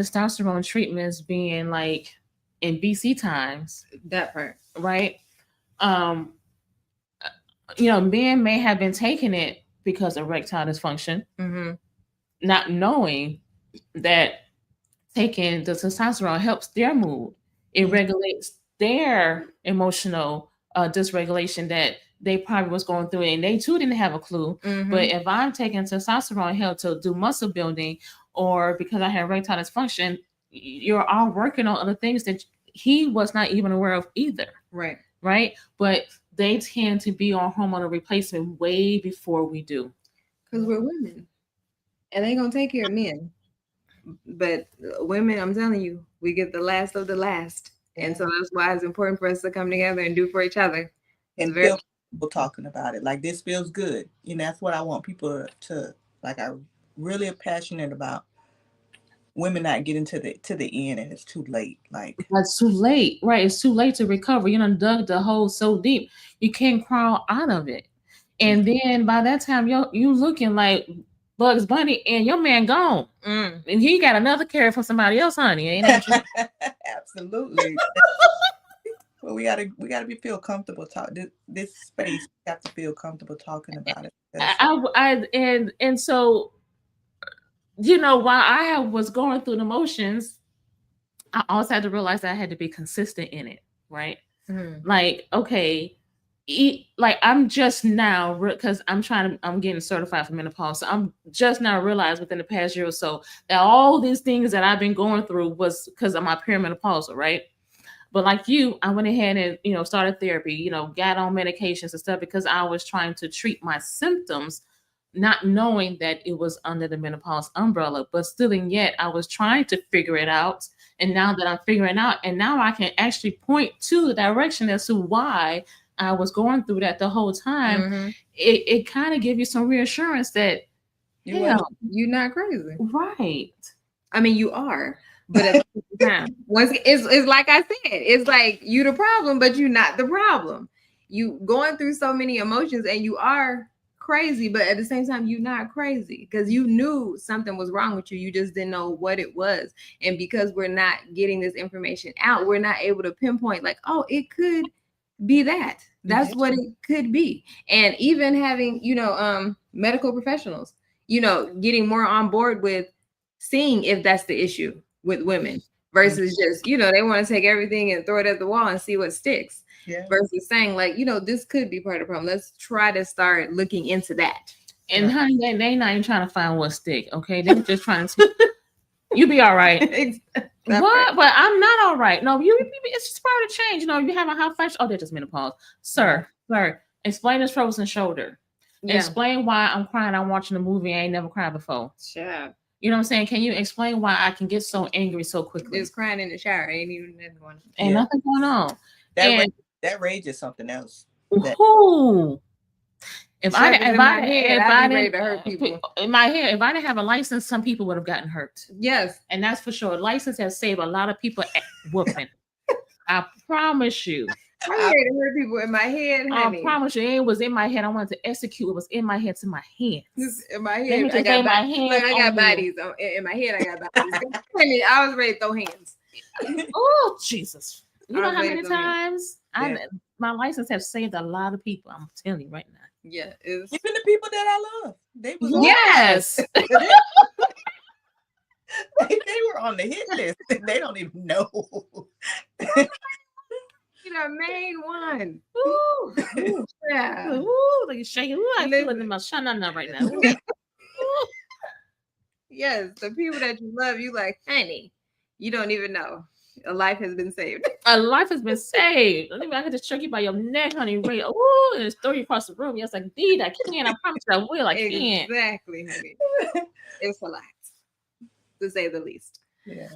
testosterone treatments being like in BC times, that part, right? Men may have been taking it because of erectile dysfunction, not knowing that taking the testosterone helps their mood. It regulates their emotional dysregulation that they probably was going through, and they too didn't have a clue. But if I'm taking testosterone help to do muscle building, or because I have erectile dysfunction, you're all working on other things that he was not even aware of either. Right. But they tend to be on hormonal replacement way before we do. Because we're women. And they're going to take care of men. But women, I'm telling you, we get the last of the last. And so that's why it's important for us to come together and do for each other. And feel comfortable talking about it. Like, this feels good. That's what I want people to, like, I really am passionate about women not getting to the end and it's too late. Like, it's too late, right? It's too late to recover. You done dug the hole so deep you can't crawl out of it. And then by that time you looking like Bugs Bunny and your man gone. And he got another carrot from somebody else, honey. Ain't that true? Absolutely. Well, we gotta feel comfortable talking. This space, we have to feel comfortable talking about it. And so, while I was going through the motions, I also had to realize that I had to be consistent in it, right? Like, okay, like I'm just now, because I'm getting certified for menopause, so I'm just now realized within the past year or so that all these things that I've been going through was because of my perimenopausal, right? But like you, I went ahead and started therapy, got on medications and stuff because I was trying to treat my symptoms, not knowing that it was under the menopause umbrella. But still, and yet I was trying to figure it out. And now that I'm figuring out, and now I can actually point to the direction as to why I was going through that the whole time. It kind of gives you some reassurance that you're not crazy, right? I mean, you are, but at the same time, it's like I said, it's like you the problem, but you're not the problem. You going through so many emotions, and you are crazy, but at the same time, you're not crazy because you knew something was wrong with you. You just didn't know what it was, and because we're not getting this information out, we're not able to pinpoint like, oh, it could be that. That's what it could be. And even having, medical professionals, getting more on board with seeing if that's the issue with women versus just, they want to take everything and throw it at the wall and see what sticks. Versus saying like, this could be part of the problem. Let's try to start looking into that. And honey, they not even trying to find what stick. Okay, they're just trying to. You be all right. What? But I'm not all right. No, it's just part of change. You have a hot flash. Oh, they're just menopause. Sir, explain this frozen shoulder. Explain why I'm crying. I'm watching a movie I ain't never cried before. Sure. You know what I'm saying? Can you explain why I can get so angry so quickly? Just crying in the shower. Ain't even nothing going on. Ain't nothing going on. That rage is something else. Who? If I didn't hurt people in my head, if I didn't have a license, some people would have gotten hurt. Yes, and that's for sure. License has saved a lot of people whooping. I promise you. I'm ready to hurt people in my head, honey. I promise you, it was in my head. I wanted to execute. It was in my head to my hands. In my head, I got bodies. In my head, I got bodies. I was ready to throw hands. Oh, Jesus. You know how many times my license has saved a lot of people. I'm telling you right now. Yeah. Even the people that I love. They was yes. They were on the hit list. They don't even know. The main one. Ooh, Ooh, yeah. ooh, like shaking. Ooh, I feel it Listen. in my shanana right now. Ooh. Ooh. Yes, the people that you love, you like, honey, you don't even know. A life has been saved. A life has been saved. Let me, I could just choke you by your neck, honey. Right? Ooh, and just throw you across the room. Yes, indeed, I can. I promise you, I will. I can. Exactly, honey. It's a lot, to say the least. Yeah.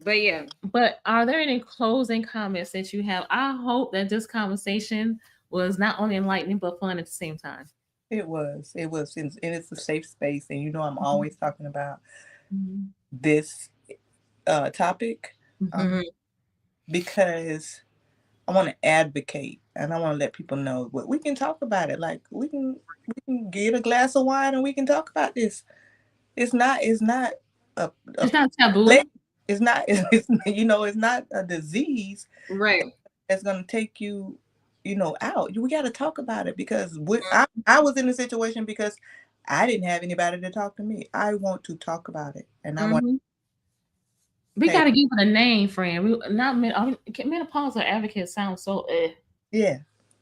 But yeah. But are there any closing comments that you have? I hope that this conversation was not only enlightening but fun at the same time. It was. It was. And it's a safe space. And I'm always talking about Mm-hmm. this topic Mm-hmm. because I want to advocate and I want to let people know what we can talk about it. Like we can get a glass of wine and we can talk about this. It's not a It's not taboo. plague. It's not a disease Right. that's gonna take you out. We got to talk about it because I was in a situation because I didn't have anybody to talk to me. I want to talk about it, and I want. Mm-hmm. We Hey, got to give it a name, friend. We not menopause or advocate sounds so. yeah,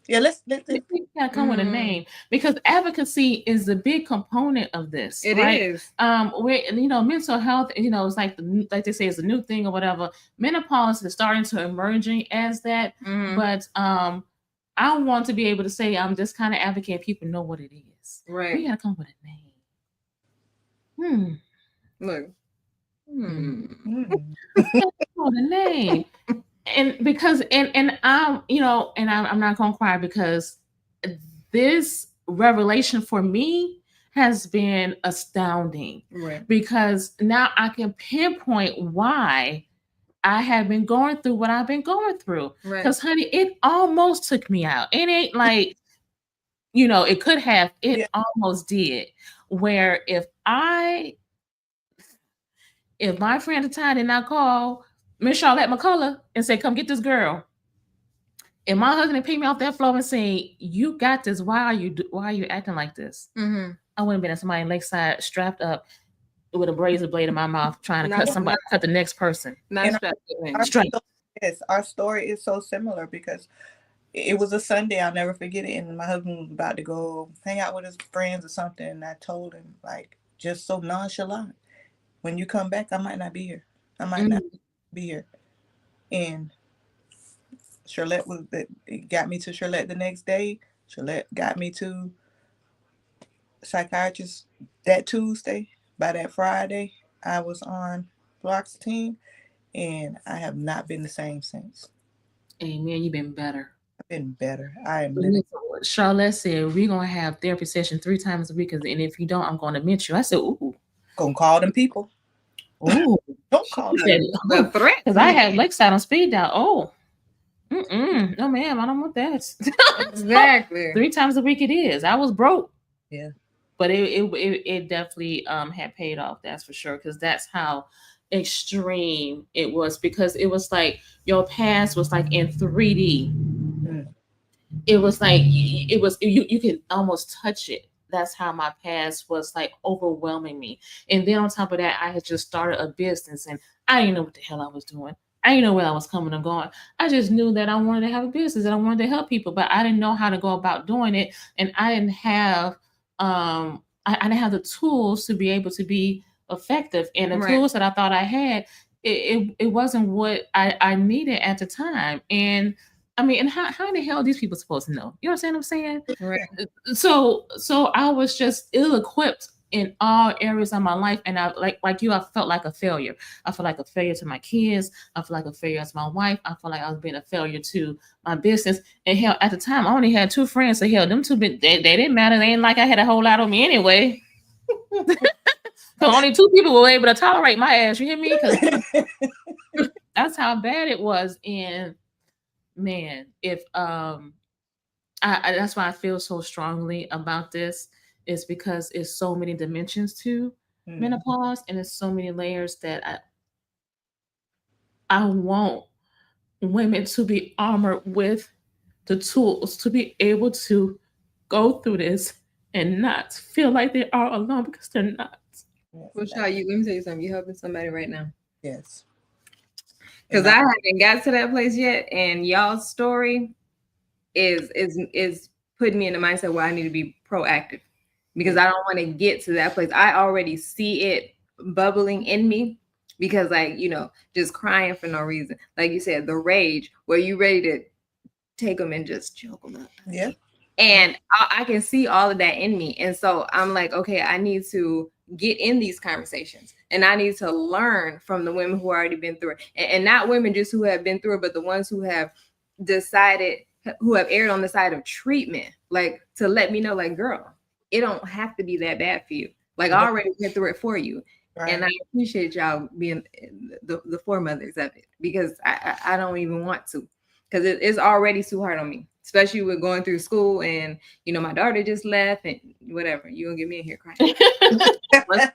yeah. Let's We gotta come with a name because advocacy is a big component of this, It right? is. Where mental health, it's like like they say, it's a new thing or whatever. Menopause is starting to emerging as that, but I want to be able to say I'm just kind of advocate. People know what it is. Right. We gotta come with a name. Look. With a name. And because I'm not gonna cry because this revelation for me has been astounding, Right. because now I can pinpoint why I have been going through what I've been going through. Right. Because honey, it almost took me out. It ain't like it could have. It Yeah. almost did. Where if my friend at the time did not call Miss Charlotte McCullough and say, "Come get this girl," and my husband picked me off that floor and saying, "You got this. Why are you acting like this?" I wouldn't have been at somebody lakeside strapped up with a razor blade in my mouth trying to cut the next person. Not Straight. Yes, our story is so similar because it was a Sunday. I'll never forget it. And my husband was about to go hang out with his friends or something. And I told him, like, just so nonchalant, when you come back, I might not be here. I might not be here. And Charlotte it got me to Charlotte the next day. Charlotte got me to psychiatrist that Tuesday. By that Friday, I was on fluoxetine, and I have not been the same since. Amen. You've been better. I've been better. I am living. Charlotte said, "We're going to have therapy session 3 times a week, and if you don't, I'm going to admit you." I said, "Ooh." Gonna call them people. Oh, Don't call them. The threat. Because I had Lakeside on speed dial. Oh, no, ma'am, I don't want that. Exactly. 3 times a week it is. I was broke. Yeah. But it definitely had paid off. That's for sure. Because that's how extreme it was. Because it was like your past was like in 3D. It was like you can almost touch it. That's how my past was like overwhelming me. And then on top of that, I had just started a business and I didn't know what the hell I was doing. I didn't know where I was coming and going. I just knew that I wanted to have a business and I wanted to help people, but I didn't know how to go about doing it. And I didn't have I didn't have the tools to be able to be effective. And the tools that I thought I had, it wasn't what I needed at the time. And I mean, and how in the hell are these people supposed to know? You understand what I'm saying? Right. So I was just ill-equipped in all areas of my life, and I like you, I felt like a failure. I felt like a failure to my kids. I felt like a failure as my wife. I felt like I was being a failure to my business. And hell, at the time, I only had 2 friends. So hell, them 2 they didn't matter. They ain't like I had a whole lot on me anyway. So only 2 people were able to tolerate my ass. You hear me? Because that's how bad it was. And man, if that's why I feel so strongly about this, is because it's so many dimensions to menopause, and it's so many layers that I want women to be armored with the tools to be able to go through this and not feel like they are alone, because they're not. Yes, Well, Shaw, you let me tell you something. You're helping somebody right now. yes. Because And I haven't got to that place yet, and y'all's story is putting me in the mindset where I need to be proactive because yeah, I don't want to get to that place. I already see it bubbling in me because, like, just crying for no reason. Like you said, the rage where you ready to take them and just choke them up. yeah, yeah, And I can see all of that in me. And so I'm like, okay, I need to get in these conversations and I need to learn from the women who already been through it. And not women just who have been through it, but the ones who have decided, who have erred on the side of treatment, like to let me know, like, girl, it don't have to be that bad for you. Like, I right, already went through it for you. And right. I appreciate y'all being the foremothers of it because I don't even want to because it's already too hard on me, especially with going through school and my daughter just left and whatever. You gonna get me in here crying? Once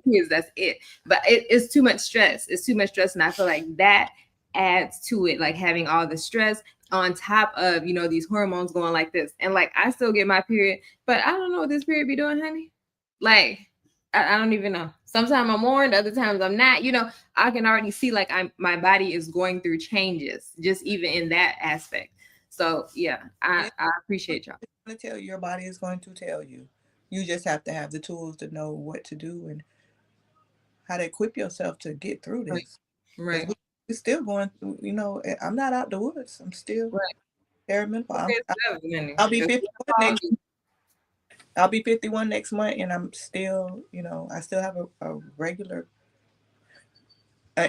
kids, that's it. But it's too much stress. It's too much stress, and I feel like that adds to it, like having all the stress on top of these hormones going like this, and like I still get my period, but I don't know what this period be doing, honey. Like I don't even know. Sometimes I'm warned, other times I'm not. I can already see like my body is going through changes, just even in that aspect. So yeah, I, Yeah, I appreciate y'all. it's going to tell you, your body is going to tell you. You just have to have the tools to know what to do and how to equip yourself to get through Right, this. Because right, we're still going through, I'm not out the woods. I'm still right. perimenopause. Okay, so that was many. I'll be 'Cause 51 next. I'll be 51 next month, and I'm still, I still have a regular,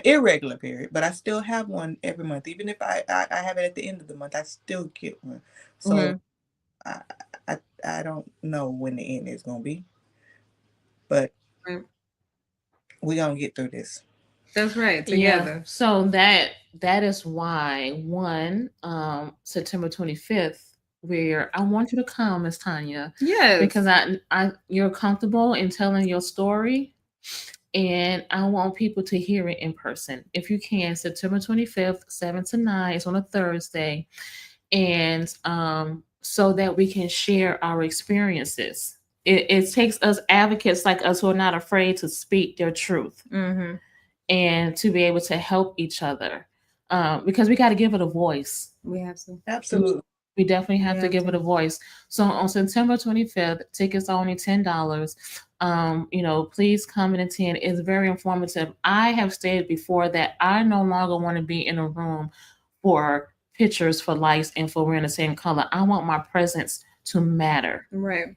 irregular period, but I still have one every month. Even if I have it at the end of the month, I still get one. So Mhm. I, I don't know when the end is gonna be, but Right. we're gonna get through this. That's right. Yeah. Together. So that is why September 25th, where I want you to come, Miss Tanya, Yes. because I you're comfortable in telling your story, and I want people to hear it in person. If you can, September 25th, 7 to 9, it's on a Thursday, and so that we can share our experiences. It takes us advocates like us who are not afraid to speak their truth Mm-hmm. and to be able to help each other, because we got to give it a voice. We have to. Absolutely. We definitely We have to have give it to. a voice. So on September 25th, tickets are only $10. Please come and attend. It's very informative. I have stated before that I no longer want to be in a room for pictures, for lights, and for wearing the same color. I want my presence to matter. Right.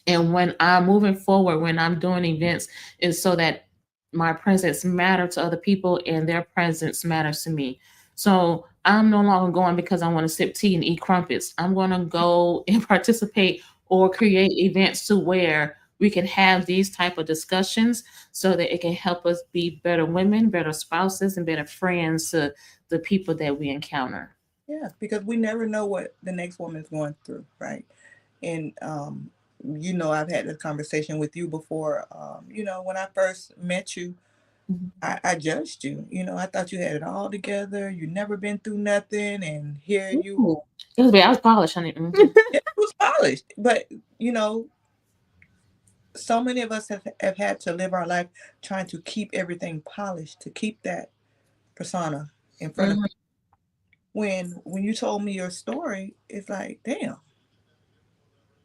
And when I'm moving forward, when I'm doing events, is so that my presence matter to other people and their presence matters to me. So I'm no longer going because I want to sip tea and eat crumpets. I'm going to go and participate or create events to where we can have these type of discussions so that it can help us be better women, better spouses, and better friends to the people that we encounter. Yeah, because we never know what the next woman's going through, right? And I've had this conversation with you before. When I first met you, Mhm. I judged you. I thought you had it all together. You never been through nothing, and here you Ooh. It was I was polished, honey. it was polished. But you know, so many of us have had to live our life trying to keep everything polished, to keep that persona in front of Mm-hmm. people. When you told me your story, it's like, damn,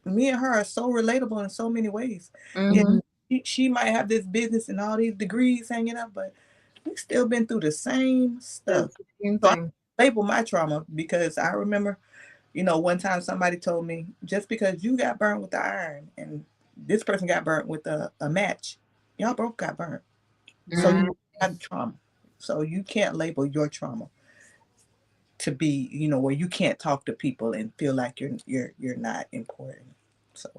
me and her are so relatable in so many ways. Yeah, Mm-hmm. she might have this business and all these degrees hanging up, but we still been through the same The stuff. same So I thing. label my trauma because I remember, one time somebody told me, just because you got burnt with the iron and this person got burnt with a match, y'all both got burnt. So you Mm-hmm. Mhm. have trauma. So you can't label your trauma to be, where you can't talk to people and feel like you're not important. So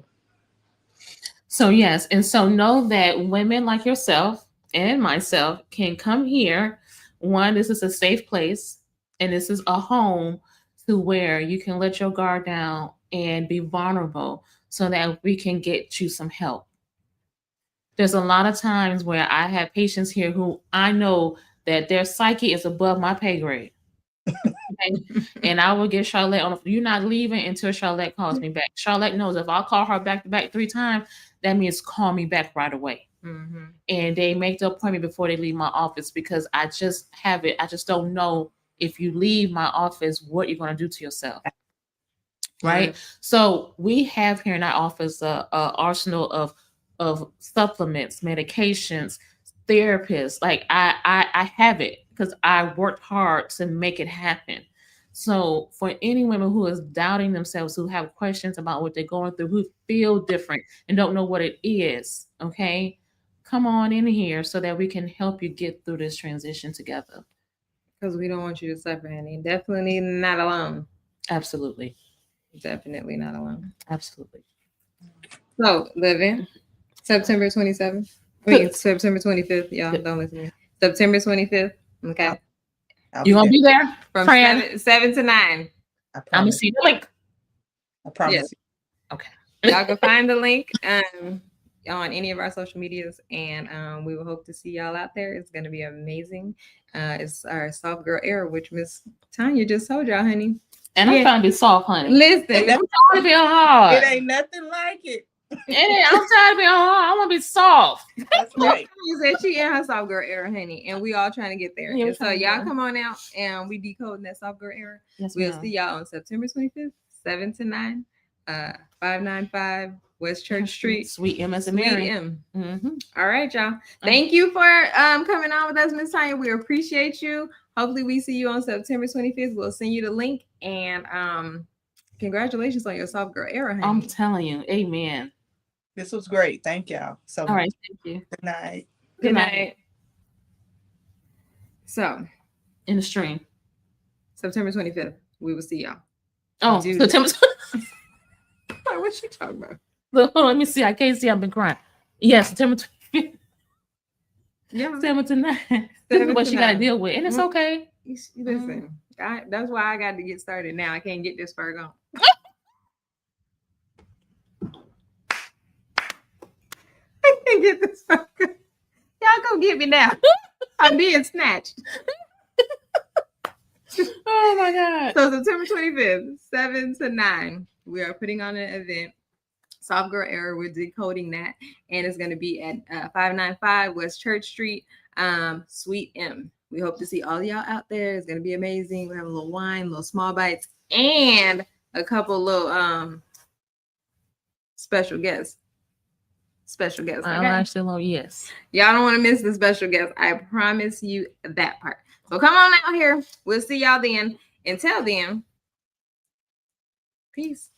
So yes, and so know that women like yourself and myself can come here. One, this is a safe place, and this is a home to where you can let your guard down and be vulnerable so that we can get you some help. There's a lot of times where I have patients here who I know that their psyche is above my pay grade. Okay? And I will get Charlotte on. You're not leaving until Charlotte calls me back. Charlotte knows if I call her back to back 3 times, that means call me back right away. and they make the appointment before they leave my office because I just don't know if you leave my office what you're going to do to yourself. Right. So we have here in our office a arsenal of supplements, medications, therapists. Like I have it because I worked hard to make it happen. So for any women who is doubting themselves, who have questions about what they're going through, who feel different and don't know what it is, okay, come on in here so that we can help you get through this transition together. Because we don't want you to suffer, honey. Definitely not alone. Absolutely. Definitely not alone. Absolutely. So, Living, September 27th. I mean, September 25th. Y'all don't listen to me. September 25th. Okay. You gonna be there from Fran? 7 to 9. I'm gonna see the link. I promise you. Okay. Y'all can find the link on any of our social medias, and we will hope to see y'all out there. It's gonna be amazing. It's our soft girl era, which Miss Tanya just told y'all, honey. And I'm trying to be soft, honey. Listen, I'm trying to be hard. It ain't nothing like it. I'm trying to be hard. I want to be soft. That's right. You said she in her soft girl era, honey, and we all trying to get there. Yeah, so y'all come on out, and we decoding that soft girl era. Yes, we'll see y'all on September 25th, 7 to 9, 595 West Church Street, Sweet M as a Mary. All right, y'all. Thank you for coming on with us, Miss Tanya. We appreciate you. Hopefully, we see you on September 25th. We'll send you the link, and congratulations on your soft girl era, honey. I'm telling you, amen. This was great. Thank y'all. So all right, thank you. Good night. Good night. So, in the stream, September 25th, we will see y'all. Oh, September. What's she talking about? Look, hold on, let me see. I can't see. I've been crying. Yes, September 25th. Yeah. 7 to 9. This is what she got to deal with, and it's okay. Listen, that's why I got to get started now. I can't get this far gone. I can't get this far gone. Y'all go get me now. I'm being snatched. Oh my God. So September 25th, 7 to 9, we are putting on an event. Soft Girl Era, we're decoding that. And it's going to be at 595 West Church Street, Suite M. We hope to see all y'all out there. It's going to be amazing. We have a little wine, little small bites, and a couple little special guests. Special guests. I'm actually yes. Y'all don't want to miss the special guests. I promise you that part. So come on out here. We'll see y'all then. Until then, peace.